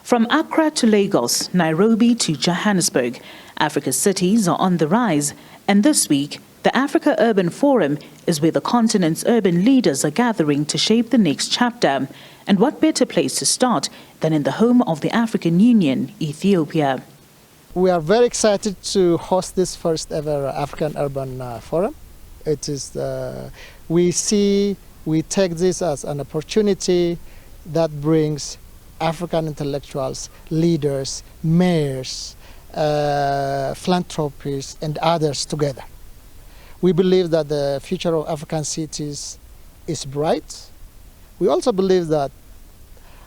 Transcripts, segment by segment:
From Accra to Lagos, Nairobi to Johannesburg, Africa's cities are on the rise, and this week, the Africa Urban Forum is where the continent's urban leaders are gathering to shape the next chapter. And what better place to start than in the home of the African Union, Ethiopia? We are very excited to host this first ever African Urban Forum. It is, we take this as an opportunity that brings African intellectuals, leaders, mayors, philanthropists, and others together. We believe that the future of African cities is bright. We also believe that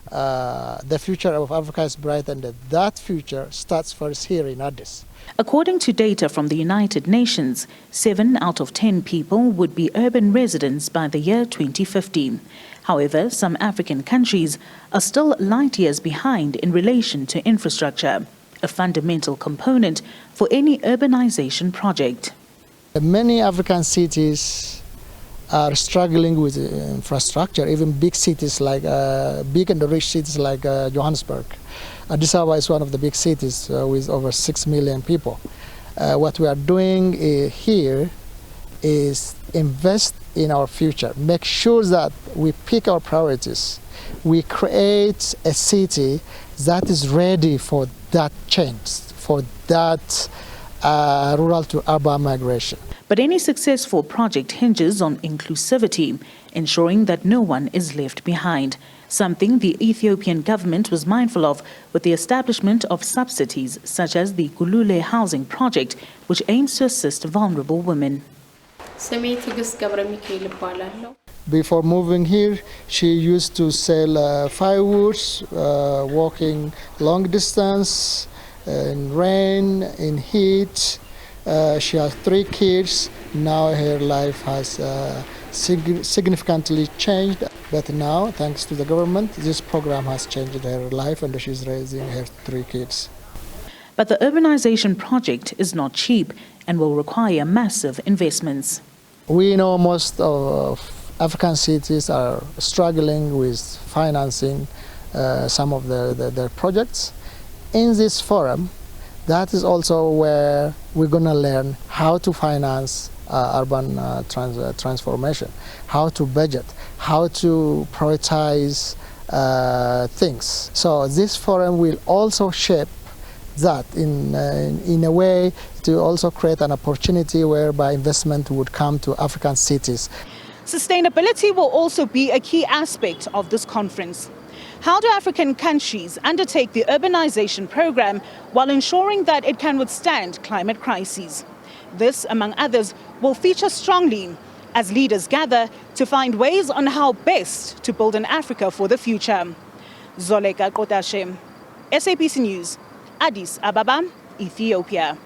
the future of Africa is bright, and that future starts first here in Addis. According to data from the United Nations, 7 out of 10 people would be urban residents by the year 2050. However, some African countries are still light years behind in relation to infrastructure, a fundamental component for any urbanization project. Many African cities are struggling with infrastructure, even big cities like big and rich cities like Johannesburg. Addis Ababa is one of the big cities with over 6 million people. What we are doing here is invest in our future, make sure that we pick our priorities. We create a city that is ready for that change, for that rural to urban migration. But any successful project hinges on inclusivity, ensuring that no one is left behind, something the Ethiopian government was mindful of with the establishment of subsidies such as the Gulule housing project, which aims to assist vulnerable women. Before moving here, she used to sell firewoods, walking long distance, in rain, in heat. She has 3 kids. Now her life has significantly changed. But now, thanks to the government, this program has changed her life, and she's raising her 3 kids. But the urbanization project is not cheap and will require massive investments. We know most of African cities are struggling with financing some of their projects. In this forum, that is also where we're going to learn how to finance urban transformation, how to budget, how to prioritize things. So this forum will also shape that in a way to also create an opportunity whereby investment would come to African cities. Sustainability will also be a key aspect of this conference. How do African countries undertake the urbanization program while ensuring that it can withstand climate crises? This, among others, will feature strongly as leaders gather to find ways on how best to build an Africa for the future. Zoleka Kotashe, SABC News, Addis Ababa, Ethiopia.